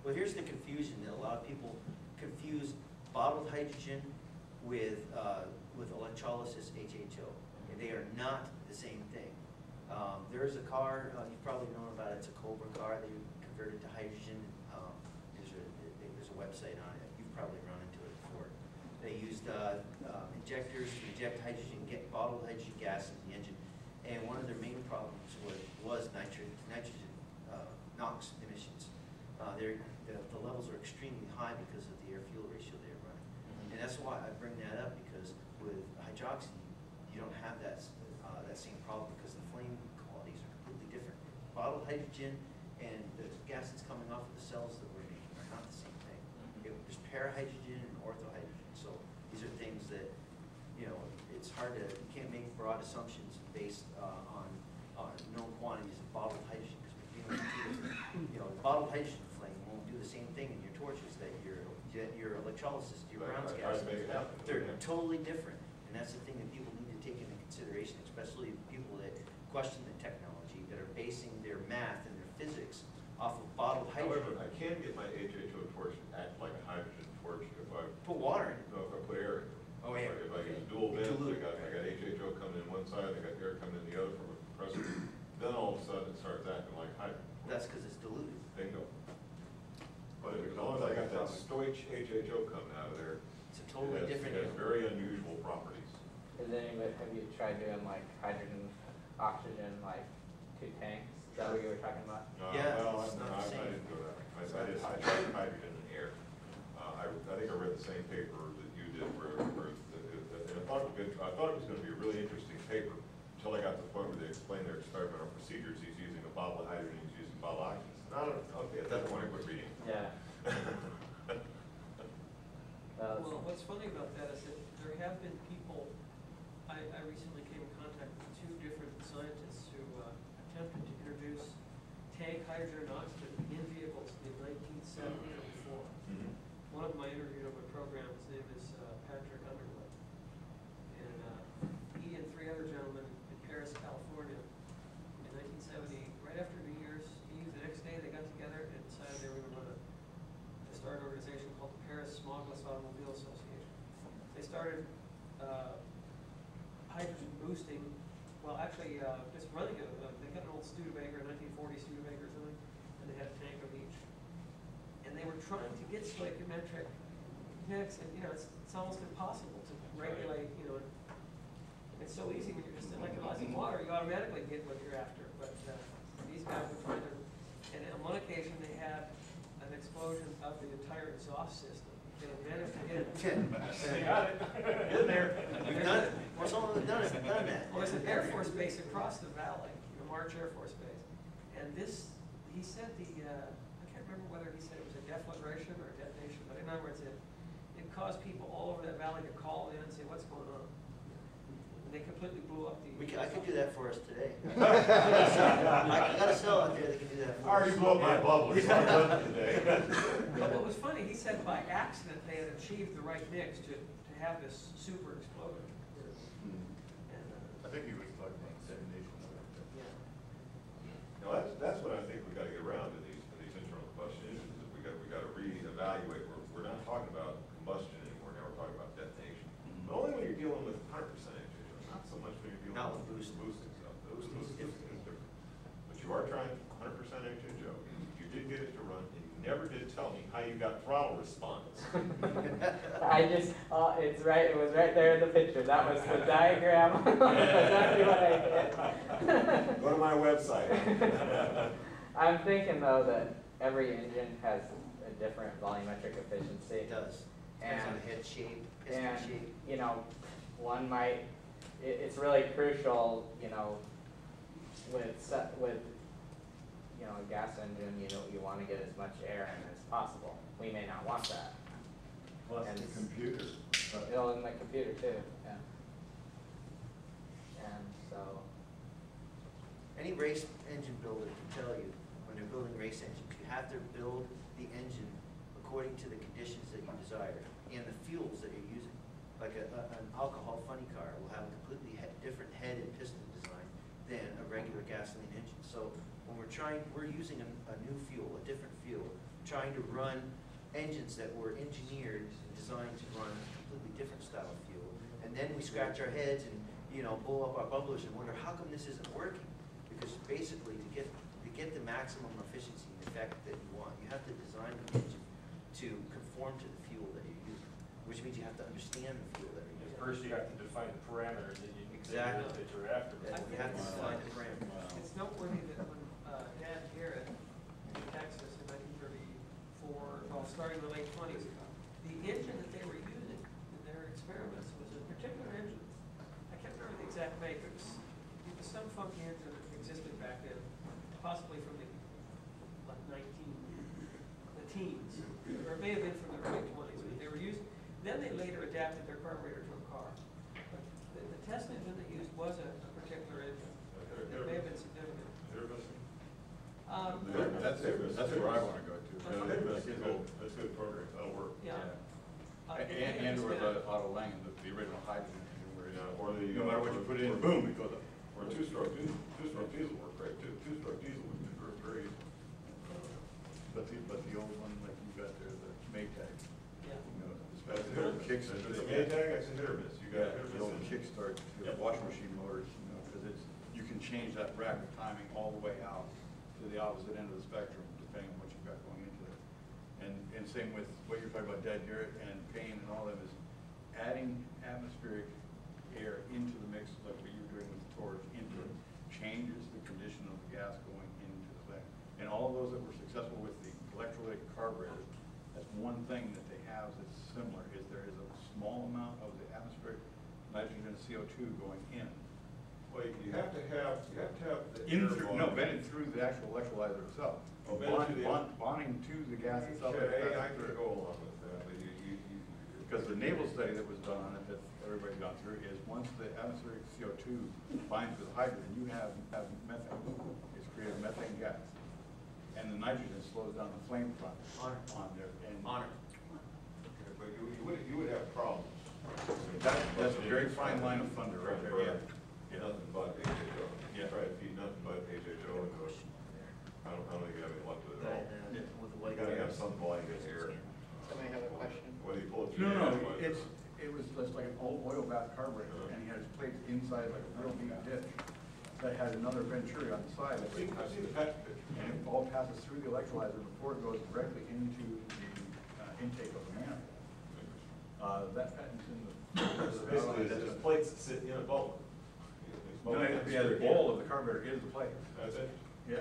Well, here's the confusion that a lot of people confuse bottled hydrogen with electrolysis HHO. And they are not the same thing. There is a car, you've probably known about it, it's a Cobra car that you converted to hydrogen. There's a website on it. You've probably run into it before. They used injectors to inject hydrogen, get bottled hydrogen gas into the engine. And one of their main problems was nitrogen NOx emissions. The levels are extremely high because of the air-fuel ratio they're running. And that's why I bring that up, because with hydroxy, you don't have that same problem, because the flame qualities are completely different. Bottled hydrogen and the gas that's coming off of the cells that we're making are not the same thing. There's parahydrogen and orthohydrogen. So these are things that, it's hard to, you can't make broad assumptions based on known quantities of bottled hydrogen, because we're dealing with bottled hydrogen flame won't do the same thing in your torches that your electrolysis, your grounds gas. They're totally different, and that's the thing that people need to take into consideration, especially people that question the technology, that are basing their math and their physics off of bottled hydrogen. However, I can get my HHO torch to act like a hydrogen torch if I put water in it. No, if I put air in it. Oh yeah. If I use dual vents, I got HHO coming in one side, I got air coming in the other from a compressor. Then all of a sudden it starts acting like hydrogen. That's because it's diluted. Bingo. But as long as I got that Stoich HHO coming out of there, it's a totally different. It has very unusual properties. Have you tried doing like hydrogen, oxygen, like 2 tanks? Is that what you were talking about? Yeah, well, it's not the same. I didn't do that. I tried hydrogen and air. I think I read the same paper that you did, and I thought it was going to be a really interesting paper until I got to the point where they explained their experimental procedures. He's using a bottle of hydrogen, he's using a bottle of oxygen. Okay, at that point I quit reading. Yeah. Well, what's funny about that is that there have been people, I recently came in contact with 2 different scientists who attempted to introduce tank hydrogen and oxygen in vehicles in 1970 and before. Mm-hmm. One of them I interviewed on my program, his name is Patrick Underwood. And he and 3 other gentlemen in Paris, California, in 1970, right after New Year's Eve, the next day they got together and decided they were going to start an organization called the Paris Smogless Automobile Association. They started hydrogen boosting, well actually just running they got an old Studebaker, 1940 Studebaker or something, and they had a tank of each. And they were trying to get stoichiometric mix, and it's almost impossible to regulate, it's so easy when you're just electrolyzing water, you automatically get what you're after. But these guys were trying to, and on one occasion they had an explosion of the entire exhaust system. They managed to get it. They got it. In there. We've done it. Well, some of them have done that. Well, there's an Air Force base across the valley, March Air Force Base. And this, he said I can't remember whether he said it was a deflagration or a detonation, but in other words, it caused people all over that valley to call in and say, what's going on? And they completely blew up the... I could do that for us today. I got a cell out there that can do that for us. I already blew up my bubble, so I'm done today. But what was funny, he said by accident they had achieved the right mix to have this super explosion. And, I think he was talking about detonation. yeah. No, that's what I think we got to get around to these internal combustion engines. Is we got to reevaluate. We're not talking about combustion anymore. Now we're talking about detonation. But only when you're dealing with 100% engine, not so much when you're dealing Not with boosting stuff. Boosting is Boosting is different. But you are trying 100% engine, Joe. You did get it to run, and you never did tell me how you got throttle response. It's right, it was right there in the picture. That was the diagram. Exactly what I did. Go to my website. I'm thinking though that every engine has a different volumetric efficiency. It does. Depends on the head shape, piston shape. One might, it's really crucial, with a gas engine, you want to get as much air in as possible. We may not want that. Plus And the computer. in the computer too, yeah. And so. Any race engine builder can tell you, when they're building race engines, you have to build the engine according to the conditions that you desire and the fuels that you're using. Like an alcohol funny car will have a completely different head and piston design than a regular gasoline engine. So when we're using a new fuel, a different fuel, trying to run engines that were engineered and designed to run a completely different style of fuel. And then we scratch our heads and, blow up our bubblers and wonder, how come this isn't working? Because basically, to get the maximum efficiency and effect that you want, you have to design the engine to conform to the fuel that you're using, which means you have to understand the fuel that you're using. First, you have to define the parameters that Exactly. that you're after. You have to define the parameters. It's noteworthy that when Dad Garrett in Texas in 1934, well, starting in the late 20s, the engine that they were using in their experiments was a particular engine. I can't remember the exact make. It was some funky engine that existed back then, possibly from the teens, or it may have been from the early 20s. But they were using. Then they later adapted their carburetor to a car. But the test engine they used was a particular engine. It may have been significant. That's where I wanna go to. That's good program, that'll work. Yeah. And with Otto Langen, the original hydrogen engine, where Or the, no matter what you put in, boom, it goes up. Or two-stroke diesel work great too. Two-stroke diesel would convert very easy. But the old one, like you got there, the Maytag, Yeah. That's a hit or miss. kicks. If it's a Maytag, that's a hit or miss. You got hit or The miss. old kickstart, the Yep. washing machine motors, because you can change that rack of timing all the way out to the opposite end of the spectrum, depending on what you've got going into it. And same with what you're talking about, Dad Garrett and Payne and all of them, is adding atmospheric air into the mix, like what you were doing with the torch, into it, changes the condition of the gas going into the thing. And all of those that were successful with the electrolytic carburetors, that's one thing that they have that's similar, is there is a small amount of the atmospheric nitrogen and CO2 going in. Well, you have to have the In air through, volume. no, vented through the actual electrolyzer itself. Oh, vented through the- Bonding to the gas itself. Okay, I can go along with that, but you. Because the naval study that was done on it, that everybody's gone through, is once the atmospheric CO2 binds with hydrogen, you have methane. It's created methane gas. And the nitrogen slows down the flame front on there. And Honor. But you would have problems. That's a very fine line of thunder right there, yeah. Nothing but HHO. Yeah. Try to feed nothing but HHO into it. I don't think you have any luck with it at all. With the You white. gotta have some volume in here. Somebody have a question? Whether you pull it through. No, the gas, it was just like an old oil bath carburetor, and he had his plates inside like a real deep ditch that had another venturi on the side. I've seen the patch picture. And it all passes through the electrolyzer before it goes directly into the intake of the manifold. That patent's in the. So basically, it's just plates that sit in a bubble. No, the bowl of the carburetor is the plate. That's it? Yeah.